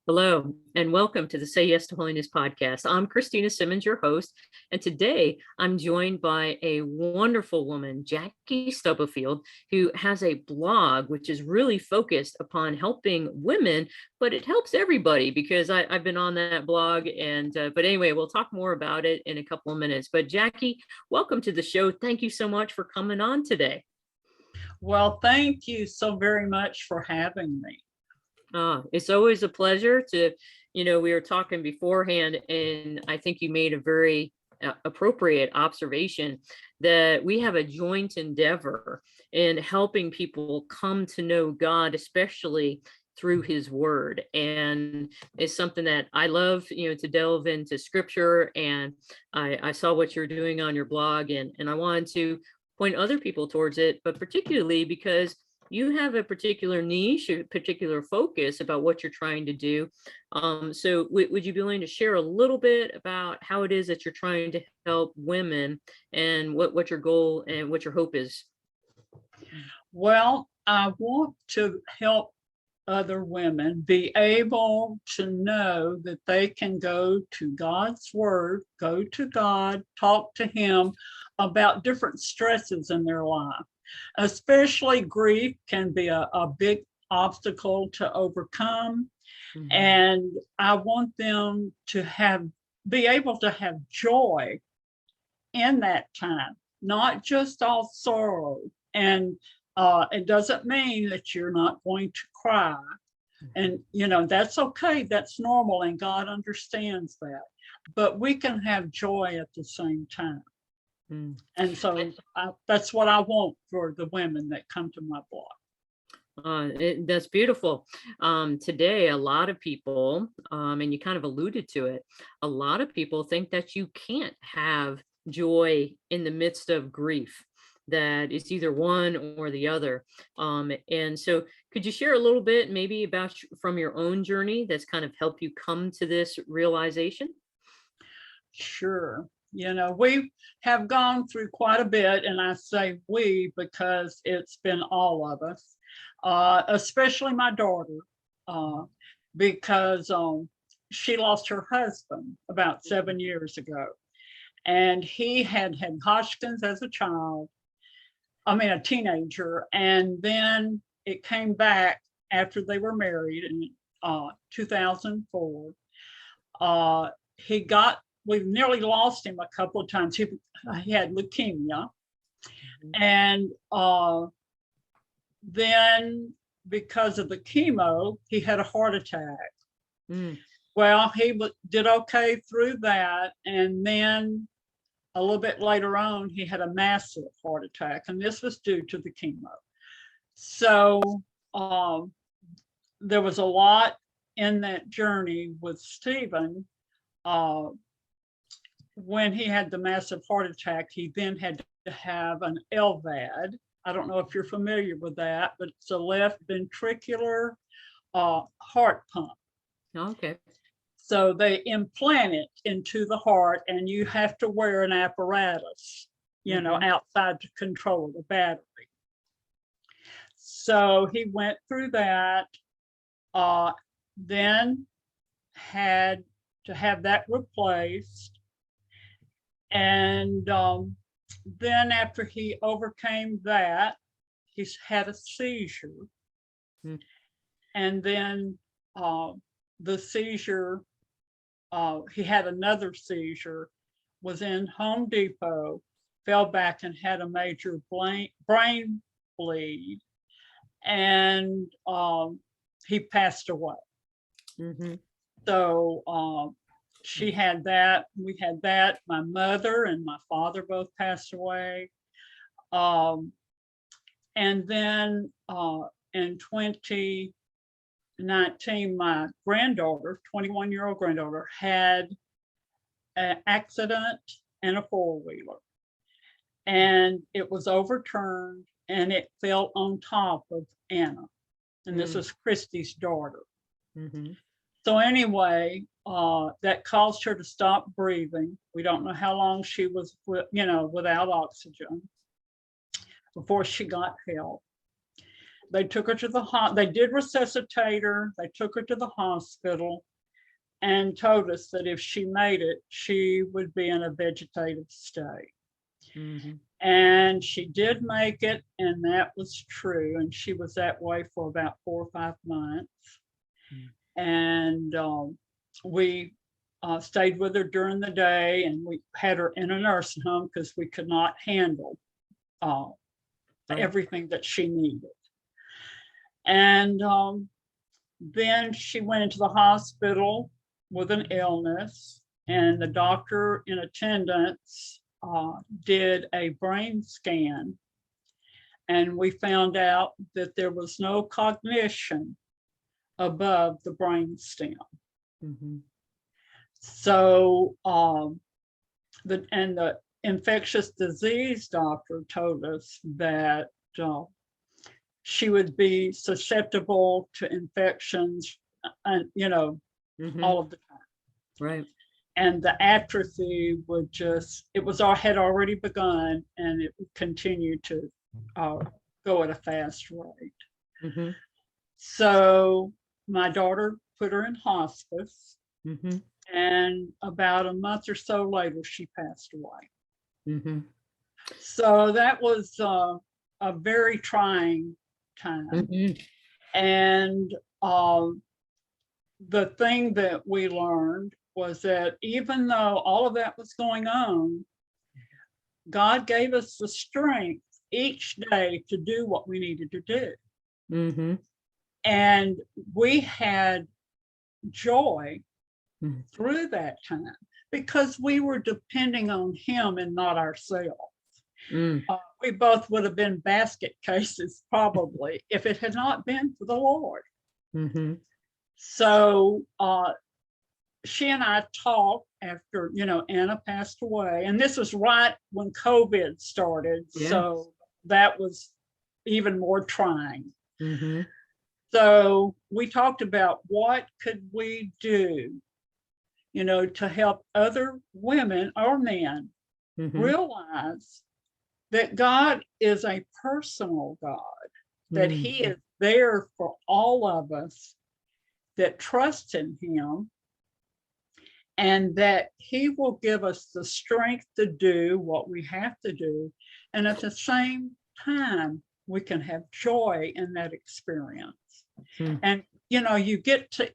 Hello, and welcome to the Say Yes to Holiness podcast. I'm Christina Simmons, your host, and today I'm joined by a wonderful woman, Jackie Stubblefield, who has a blog which is really focused upon helping women, but it helps everybody because I've been on that blog. But anyway, we'll talk more about it in a couple of minutes. But Jackie, welcome to the show. Thank you so much for coming on today. Well, thank you so very much for having me. It's always a pleasure to, we were talking beforehand, and I think you made a very appropriate observation that we have a joint endeavor in helping people come to know God, especially through his word. And it's something that I love, to delve into scripture. And I saw what you're doing on your blog, and I wanted to point other people towards it, but particularly because you have a particular niche, a particular focus about what you're trying to do. So would you be willing to share a little bit about how it is that you're trying to help women and what your goal and what your hope is? Well, I want to help other women be able to know that they can go to God's word, go to God, talk to him about different stresses in their life. Especially grief can be a big obstacle to overcome. Mm-hmm. And I want them to be able to have joy in that time, not just all sorrow. And it doesn't mean that you're not going to cry. And, that's okay. That's normal. And God understands that. But we can have joy at the same time. And so that's what I want for the women that come to my blog. That's beautiful. Today, a lot of people, and you kind of alluded to it, a lot of people think that you can't have joy in the midst of grief, that it's either one or the other. And so could you share a little bit maybe about from your own journey that's kind of helped you come to this realization? Sure. We have gone through quite a bit, and I say we because it's been all of us, especially my daughter, because she lost her husband about 7 years ago, and he had Hodgkin's as a teenager, and then it came back after they were married in 2004. We've nearly lost him a couple of times. He had leukemia. And then because of the chemo, he had a heart attack. Well, he did okay through that. And then a little bit later on, he had a massive heart attack. And this was due to the chemo. So there was a lot in that journey with Stephen. When he had the massive heart attack, he then had to have an LVAD. I don't know if you're familiar with that, but it's a left ventricular heart pump. Okay. So they implant it into the heart, and you have to wear an apparatus, outside to control the battery. So he went through that, then had to have that replaced. And then after he overcame that, he's had a seizure. And then the seizure, he had another seizure, was in Home Depot, fell back and had a major brain bleed, and he passed away. So she had that, we had that. My mother and my father both passed away. And then in 2019, my granddaughter, 21-year-old granddaughter, had an accident in a four-wheeler. And it was overturned, and it fell on top of Anna. And this was Christy's daughter. So anyway, that caused her to stop breathing. We don't know how long she was, without oxygen before she got help. they took her to they did resuscitate her. They took her to the hospital and told us that if she made it, she would be in a vegetative state. Mhm. And she did make it, and that was true. And she was that way for about 4 or 5 months. Mm. And we stayed with her during the day, and we had her in a nursing home because we could not handle Right. everything that she needed. And then she went into the hospital with an illness, and the doctor in attendance did a brain scan, and we found out that there was no cognition above the brain stem. Mhm. So the infectious disease doctor told us that she would be susceptible to infections, and Mhm. all of the time. Right. And the atrophy would had already begun, and it would continue to go at a fast rate. Mhm. So my daughter put her in hospice, Mhm. and about a month or so later, she passed away. Mhm. So that was a very trying time. Mhm. And the thing that we learned was that even though all of that was going on, God gave us the strength each day to do what we needed to do. Mhm. And we had joy Mhm. through that time because we were depending on Him and not ourselves. Mm. We both would have been basket cases probably if it had not been for the Lord. Mhm. So she and I talked after, Anna passed away. And this was right when COVID started. Yeah. So that was even more trying. Mhm. So we talked about what could we do, to help other women or men Mhm. realize that God is a personal God, that Mm. He is there for all of us that trust in Him, and that He will give us the strength to do what we have to do. And at the same time, we can have joy in that experience. Mm. And, you get to,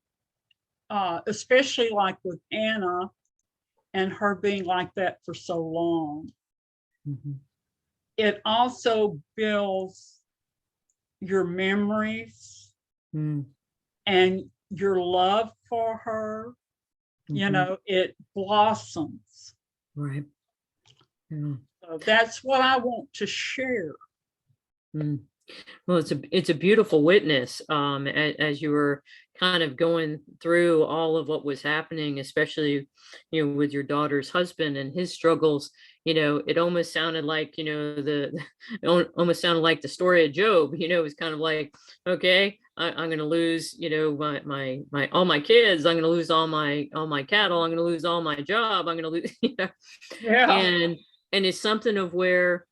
especially like with Anna and her being like that for so long, Mhm. it also builds your memories Mm. and your love for her. Mhm. It blossoms. Right. Yeah. So that's what I want to share. Mm. Well, it's a beautiful witness. As you were kind of going through all of what was happening, especially, with your daughter's husband and his struggles. It almost sounded like, it almost sounded like the story of Job. It was kind of like, okay, I'm going to lose, my all my kids. I'm going to lose all my cattle. I'm going to lose all my job. I'm going to lose, Yeah. and it's something of where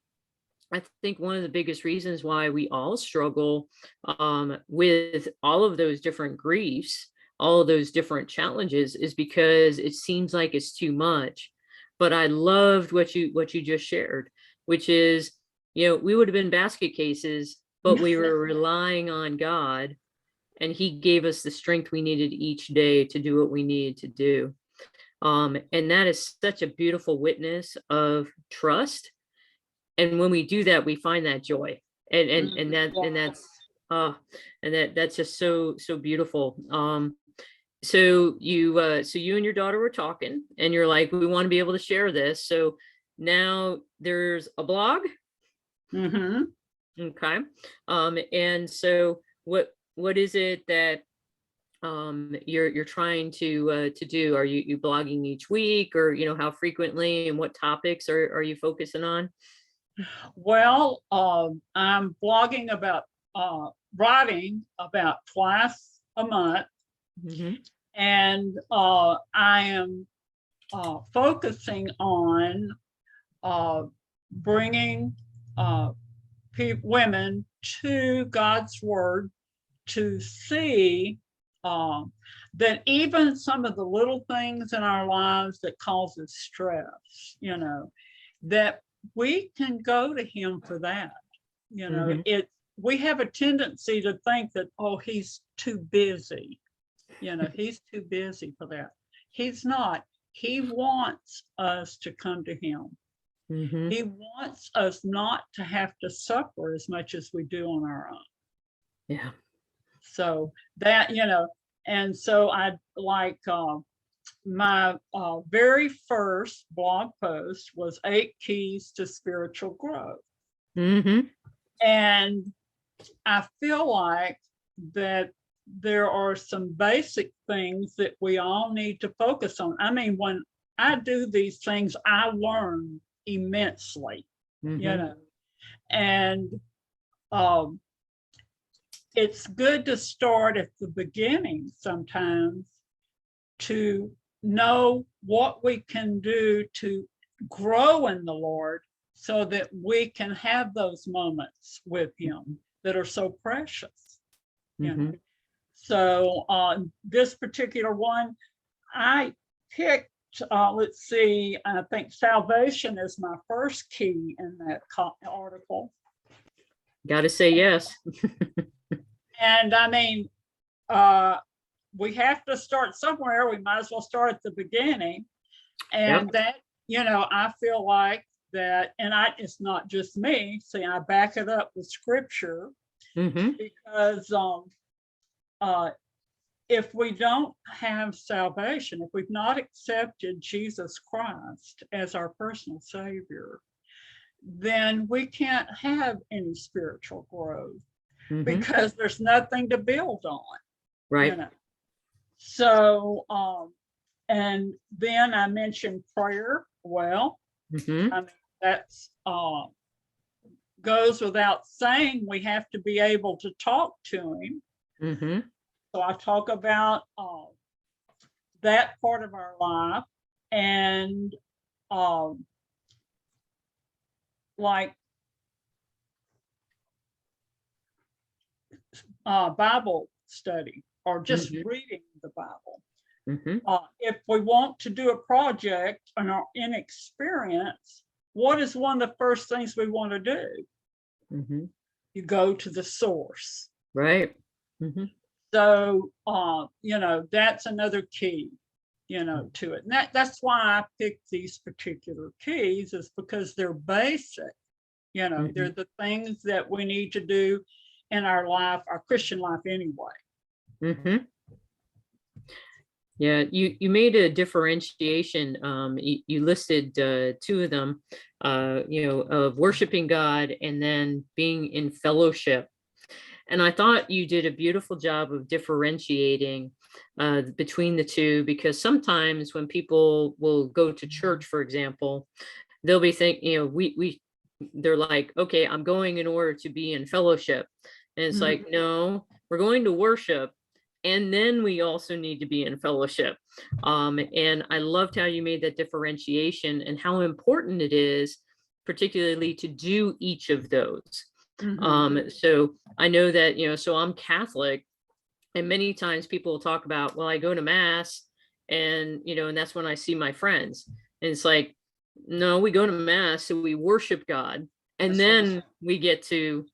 I think one of the biggest reasons why we all struggle with all of those different griefs, all of those different challenges, is because it seems like it's too much. But I loved what you just shared, which is, we would have been basket cases, but we were relying on God, and He gave us the strength we needed each day to do what we needed to do. And that is such a beautiful witness of trust, and when we do that, we find that joy, and uh that's just so beautiful. So you and your daughter were talking, and you're like, we want to be able to share this. So now there's a blog. Mm-hmm. Okay. And so what is it that you're trying to do? Are you blogging each week, or how frequently, and what topics are you focusing on? Well, I'm blogging about, writing about twice a month, Mm-hmm. and I am focusing on bringing women to God's word to see that even some of the little things in our lives that causes stress, that we can go to him for that. We have a tendency to think that, oh, he's too busy. He's too busy for that. He's not. He wants us to come to him. He wants us not to have to suffer as much as we do on our own. Yeah. So that, and so I like my very first blog post was 8 keys to spiritual growth. And I feel like that there are some basic things that we all need to focus on. I mean, when I do these things, I learn immensely, and it's good to start at the beginning sometimes to know what we can do to grow in the Lord so that we can have those moments with him that are so precious. So this particular one, I picked, let's see, I think salvation is my first key in that article. Got to say yes. And I mean, we have to start somewhere. We might as well start at the beginning. And that, I feel like that, and it's not just me. See, I back it up with scripture because if we don't have salvation, if we've not accepted Jesus Christ as our personal Savior, then we can't have any spiritual growth because there's nothing to build on. Right. So, and then I mentioned prayer. Well, I mean, that's goes without saying. We have to be able to talk to him. So I talk about that part of our life, and like Bible study or just reading the Bible. If we want to do a project and are inexperienced, what is one of the first things we want to do? You go to the source. Right. So, that's another key, to it. And that's why I picked these particular keys, is because they're basic. They're the things that we need to do in our life, our Christian life anyway. Yeah, you made a differentiation. You listed 2 of them, of worshiping God and then being in fellowship. And I thought you did a beautiful job of differentiating between the 2, because sometimes when people will go to church, for example, they'll be thinking, they're like, okay, I'm going in order to be in fellowship. And it's like, no, we're going to worship. And then we also need to be in fellowship. And I loved how you made that differentiation and how important it is, particularly to do each of those. So I know that, so I'm Catholic, and many times people will talk about, well, I go to mass and, and that's when I see my friends. And it's like, no, we go to mass, so we worship God, and then we get to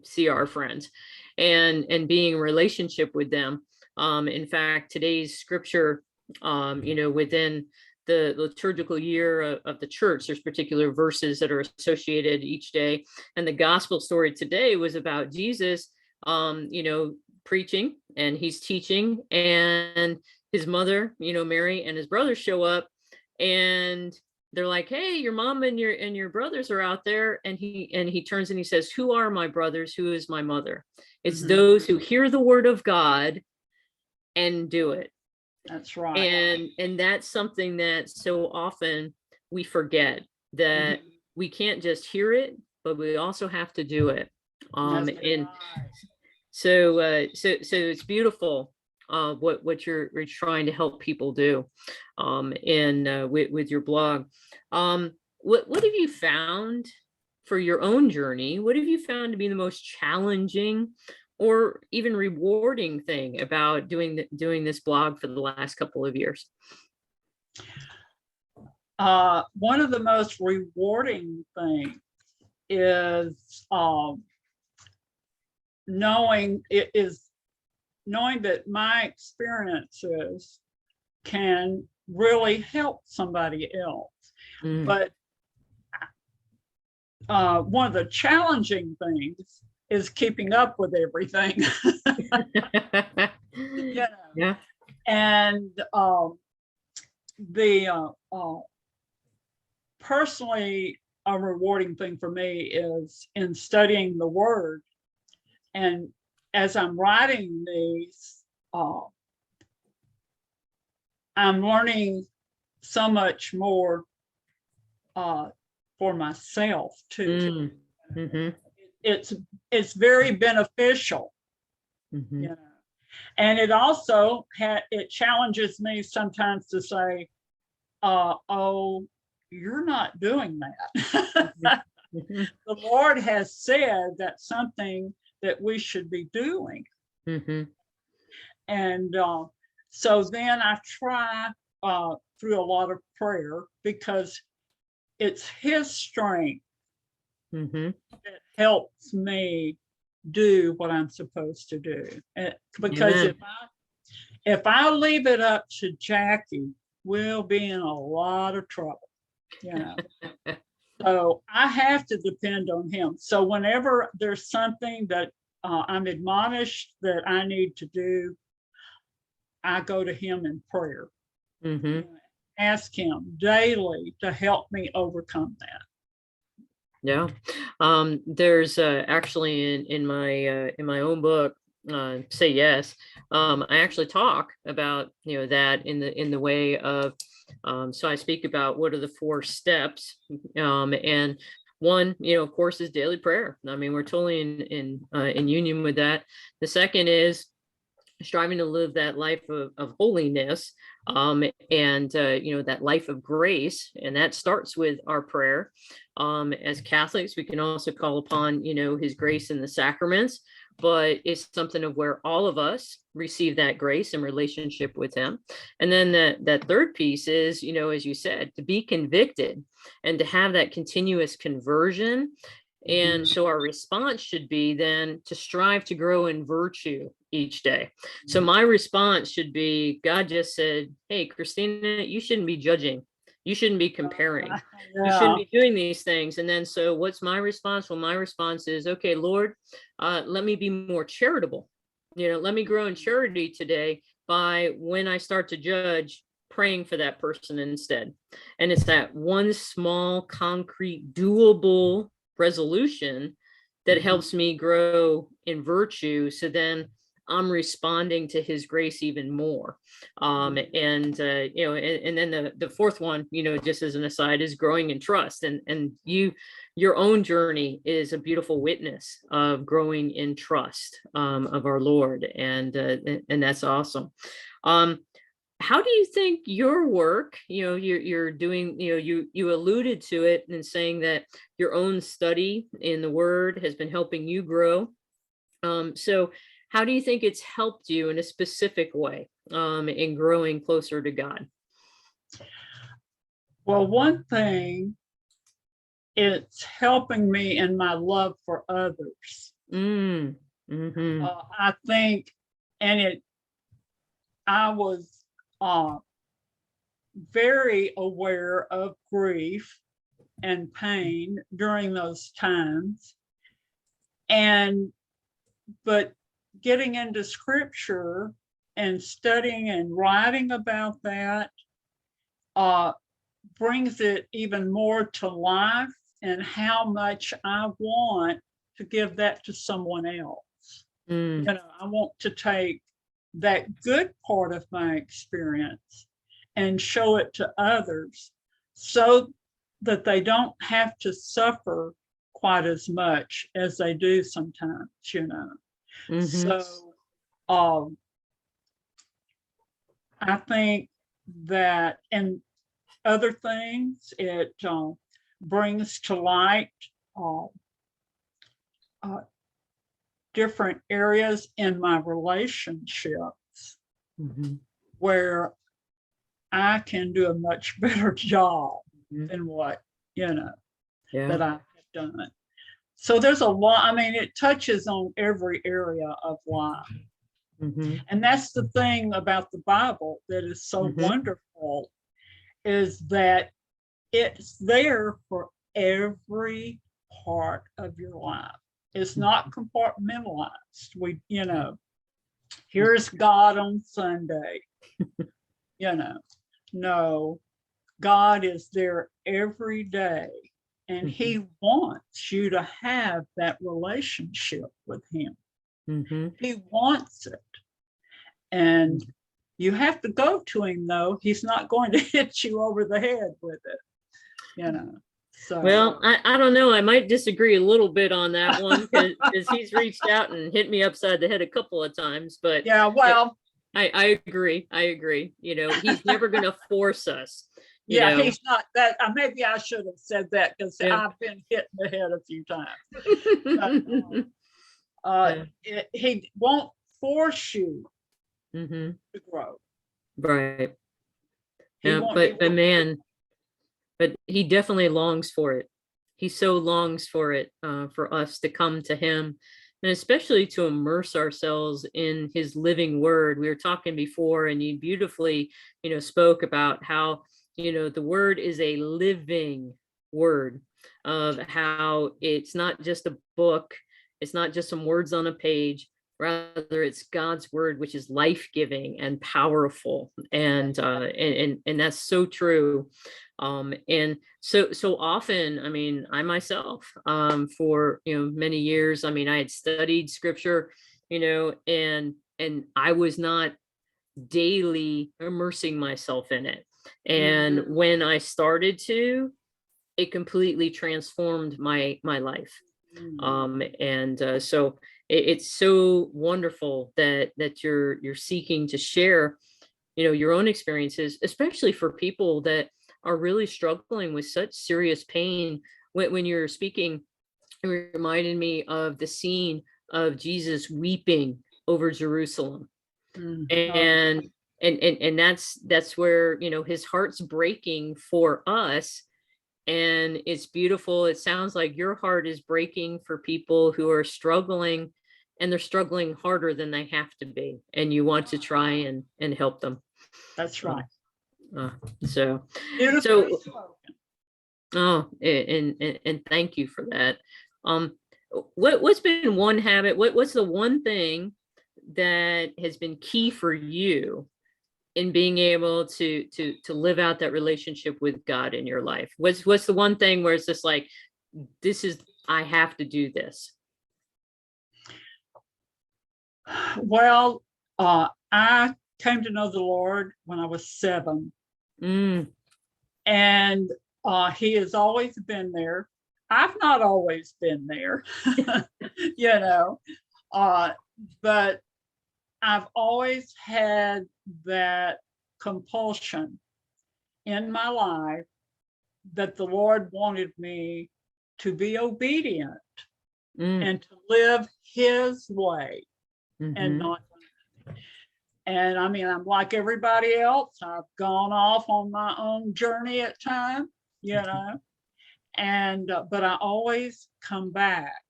see our friends and being in relationship with them. In fact, today's scripture, within the liturgical year of the church, there's particular verses that are associated each day. And the gospel story today was about Jesus, preaching, and he's teaching, and his mother, Mary, and his brothers show up, and they're like, hey, your mom and your brothers are out there. And he turns and he says, who are my brothers? Who is my mother? It's those who hear the word of God and do it. That's right. And that's something that so often we forget, that we can't just hear it, but we also have to do it. And so it's beautiful what you're trying to help people do with your blog. What have you found for your own journey, what have you found to be the most challenging or even rewarding thing about doing this blog for the last couple of years? One of the most rewarding things is knowing that my experiences can really help somebody else. Mm. But one of the challenging things is keeping up with everything. You know? Yeah. And the personally, a rewarding thing for me is in studying the Word. And as I'm writing these, I'm learning so much more for myself too. Mm. It's very beneficial, Mm-hmm. you know. And it also it challenges me sometimes to say, "Oh, you're not doing that." Mm-hmm. The Lord has said that's something that we should be doing. Mm-hmm. And so then I try through a lot of prayer, because it's His strength Mm-hmm. that helps me do what I'm supposed to do. Because Amen. if I leave it up to Jackie, we'll be in a lot of trouble, you know. So I have to depend on Him. So whenever there's something that I'm admonished that I need to do, I go to Him in prayer. Mm-hmm. Ask Him daily to help me overcome that. Yeah. There's actually in my own book, Say Yes, I actually talk about, that in the way of, so I speak about what are the 4 steps, and one, of course, is daily prayer. I mean, we're totally in union with that. The second is striving to live that life of holiness, and that life of grace, and that starts with our prayer. As Catholics, we can also call upon His grace in the sacraments, but it's something of where all of us receive that grace in relationship with Him. And then that third piece is, as you said, to be convicted and to have that continuous conversion. And so our response should be then to strive to grow in virtue each day. So my response should be, God just said, hey, Christina, you shouldn't be judging. You shouldn't be comparing. You shouldn't be doing these things. And then, so what's my response? Well, my response is, okay, Lord, let me be more charitable. Let me grow in charity today by, when I start to judge, praying for that person instead. And it's that one small, concrete, doable resolution that helps me grow in virtue. So then I'm responding to His grace even more. And then the fourth one, just as an aside, is growing in trust. And your own journey is a beautiful witness of growing in trust of our Lord. And that's awesome. How do you think your work, you're doing, you alluded to it in saying that your own study in the Word has been helping you grow. So how do you think it's helped you in a specific way in growing closer to God? Well, one thing, it's helping me in my love for others. Mm-hmm. I think, I was very aware of grief and pain during those times. But getting into scripture and studying and writing about that brings it even more to life, and how much I want to give that to someone else. I want to take that good part of my experience and show it to others, so that they don't have to suffer quite as much as they do sometimes. Mm-hmm. So I think that, and other things, it brings to light uh, uh, different areas in my relationships Mhm. where I can do a much better job Mhm. than what, that Yeah. I have done. So there's a lot, I mean, it touches on every area of life. Mhm. And that's the thing about the Bible that is so Mhm. wonderful, is that it's there for every part of your life. It's not compartmentalized. Here's God on Sunday. No, God is there every day, and He wants you to have that relationship with Him. Mhm. He wants it. And you have to go to Him, though. He's not going to hit you over the head with it. So, Well, I don't know. I might disagree a little bit on that one because he's reached out and hit me upside the head a couple of times. But yeah, well, I agree. I agree. He's never going to force us. yeah, he's not that. Maybe I should have said that, because Yeah. I've been hit in the head a few times. But, Yeah. he won't force you Mhm. to grow. Right. He Yeah. won't. He But won't. man, but he definitely longs for it. He so longs for it, for us to come to him, and especially to immerse ourselves in his living word. We were talking before, and you beautifully, spoke about how, the word is a living word, of how it's not just a book, it's not just some words on a page. Rather, it's God's word, which is life-giving and powerful, and that's so true. And so often, I mean, I myself, for many years, I mean, I had studied scripture, and I was not daily immersing myself in it. And Mhm. when I started to, it completely transformed my life. Mm. And so it's so wonderful that you're seeking to share, your own experiences, especially for people that are really struggling with such serious pain. When you're speaking, it reminded me of the scene of Jesus weeping over Jerusalem. Mm. Oh, And and that's where, his heart's breaking for us. And it's beautiful. It sounds like your heart is breaking for people who are struggling, and they're struggling harder than they have to be. And you want to try and help them. that's Uh, right. uh, so, Beautifully so, spoken. oh, and thank you for that. Um, what's been one habit? What's the one thing that has been key for you in being able to live out that relationship with God in your life? What's the one thing where it's just like, this is, I have to do this? Well, I came to know the Lord when I was 7, Mm, and He has always been there. I've not always been there, you know, uh, but I've always had that compulsion in my life that the Lord wanted me to be obedient mm, and to live His way and mm-hmm, not. And I mean, I'm like everybody else. I've gone off on my own journey at times, and but I always come back,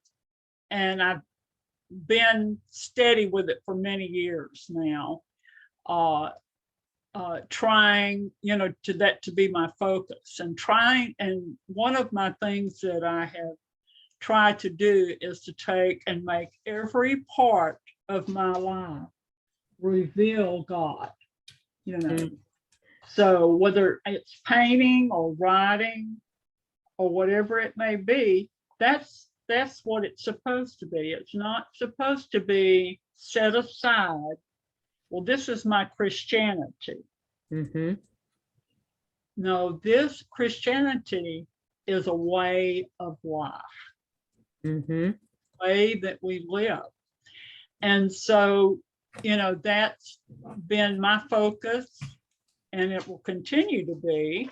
and I've been steady with it for many years now. Uh, Trying, to be my focus, and trying. And one of my things that I have tried to do is to take and make every part of my life reveal God, you know. mm, So whether it's painting or writing or whatever it may be, that's what it's supposed to be. It's not supposed to be set aside. Well, this is my Christianity. mm-hmm, No, this Christianity is a way of life, mm-hmm, way that we live. And so, that's been my focus, and it will continue to be.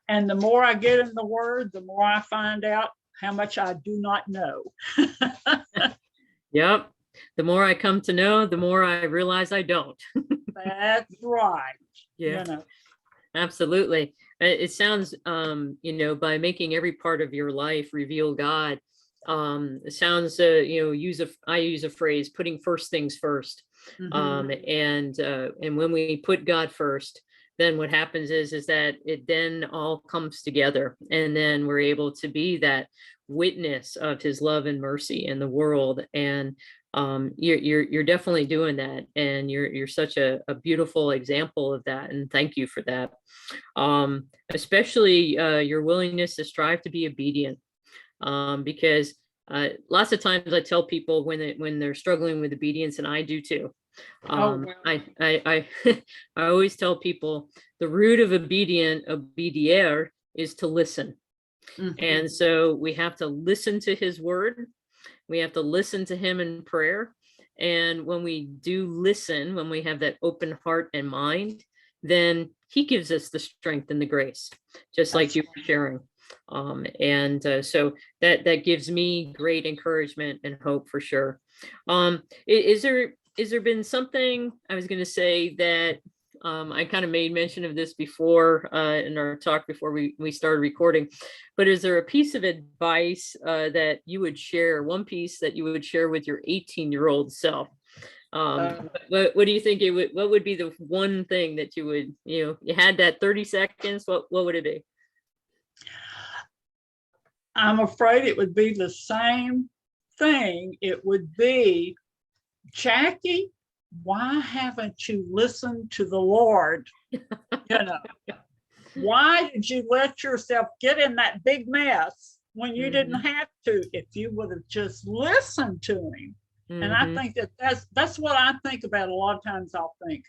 And the more I get in the Word, the more I find out how much I do not know. Yep. The more I come to know, the more I realize I don't. That's right. Yeah. You know, Absolutely. It sounds, by making every part of your life reveal God, it sounds, I use a phrase, putting first things first. And when we put God first, then what happens is that it then all comes together, and then we're able to be that witness of his love and mercy in the world. And you're definitely doing that, and you're such a beautiful example of that, and thank you for that. Especially your willingness to strive to be obedient, because lots of times I tell people when they're struggling with obedience, and I do too. well, I I always tell people the root of obediere, is to listen. And so we have to listen to his word. We have to listen to him in prayer. And when we do listen, when we have that open heart and mind, then he gives us the strength and the grace, just like you were sharing. So that gives me great encouragement and hope for sure. Is there been something, I was going to say that I kind of made mention of this before in our talk before we started recording, but is there a piece of advice that you would share, one piece that you would share with your 18-year-old self? What do you think what would be the one thing that you would, you had that 30 seconds, what would it be? I'm afraid it would be the same thing. It would be, Jackie, why haven't you listened to the Lord? Why did you let yourself get in that big mess when you didn't have to? If you would have just listened to him. And I think that's what I think about a lot of times. I'll think,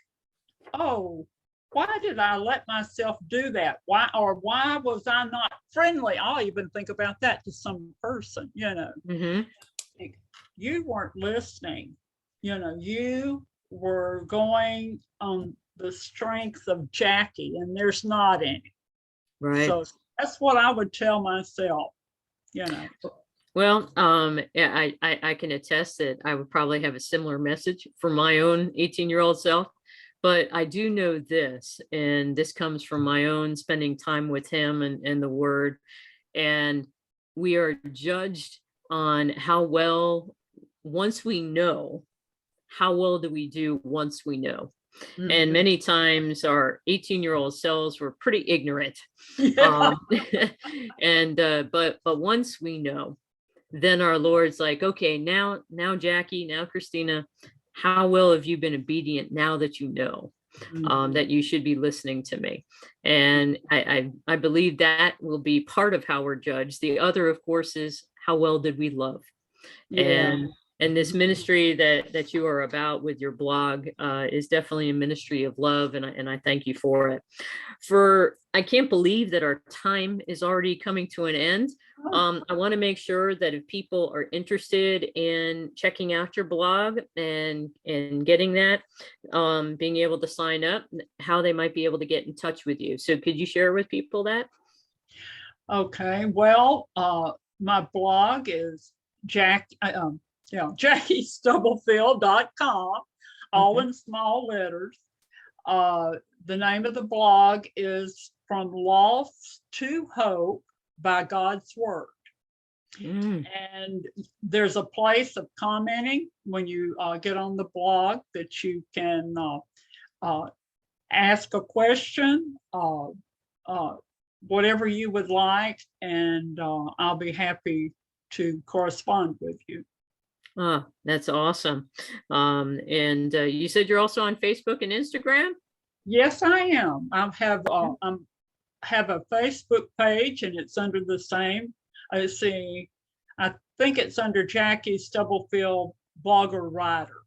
oh, why did I let myself do that? Why was I not friendly? I'll even think about that to some person, You weren't listening. You were going on the strength of Jackie, and there's not any. Right. So that's what I would tell myself, Well, yeah, I can attest that I would probably have a similar message for my own 18-year-old self. But I do know this, and this comes from my own spending time with him and the word. And we are judged on how well, once we know, how well do we do once we know? And many times our 18-year-old selves were pretty ignorant. But once we know, then our Lord's like, okay, now Jackie, now Christina, how well have you been obedient now that you know that you should be listening to me? And I believe that will be part of how we're judged. The other, of course, is how well did we love? And this ministry that you are about with your blog is definitely a ministry of love, and I thank you for it. I can't believe that our time is already coming to an end. I want to make sure that if people are interested in checking out your blog and getting that, being able to sign up, how they might be able to get in touch with you. So could you share with people that? Okay, well, my blog is JackieStubblefield.com, all in small letters. The name of the blog is From Loss to Hope by God's Word. And there's a place of commenting when you get on the blog that you can ask a question, whatever you would like, and I'll be happy to correspond with you. Oh, that's awesome. And you said you're also on Facebook and Instagram? Yes, I am. I have a Facebook page, and it's under the same. I think it's under Jackie Stubblefield, blogger writer.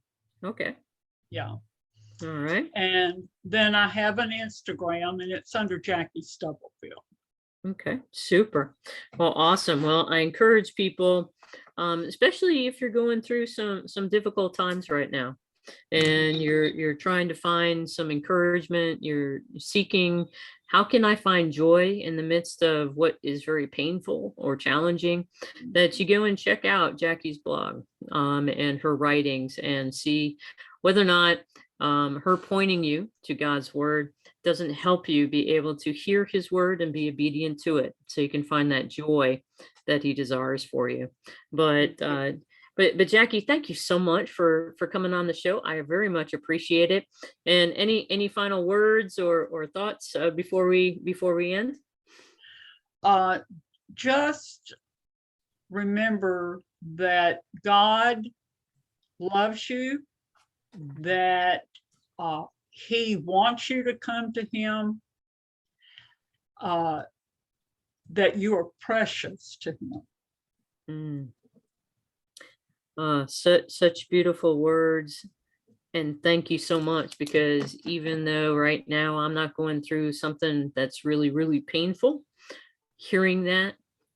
Okay. Yeah. All right. And then I have an Instagram, and it's under Jackie Stubblefield. Okay, super. Well, awesome. Well, I encourage people, especially if you're going through some difficult times right now, and you're trying to find some encouragement, you're seeking how can I find joy in the midst of what is very painful or challenging, that you go and check out Jackie's blog and her writings and see whether or not her pointing you to God's word doesn't help you be able to hear his word and be obedient to it, so you can find that joy that he desires for you. But Jackie, thank you so much for coming on the show. I very much appreciate it. And any final words or thoughts before we end? Just remember that God loves you, that he wants you to come to him, that you are precious to him. Such beautiful words. And thank you so much, because even though right now I'm not going through something that's really, really painful, hearing that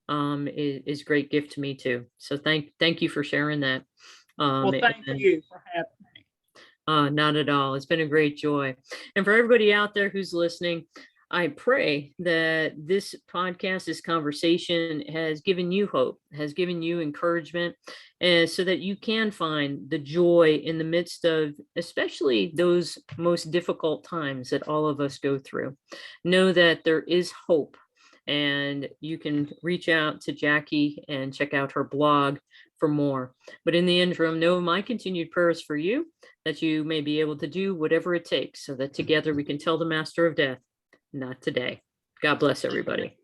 is a great gift to me too. So thank you for sharing that. Well, thank you for having me. Not at all. It's been a great joy. And for everybody out there who's listening, I pray that this podcast, this conversation has given you hope, has given you encouragement, and so that you can find the joy in the midst of especially those most difficult times that all of us go through. Know that there is hope, and you can reach out to Jackie and check out her blog for more. But in the interim, know my continued prayers for you, that you may be able to do whatever it takes so that together we can tell the master of death, not today. God bless everybody.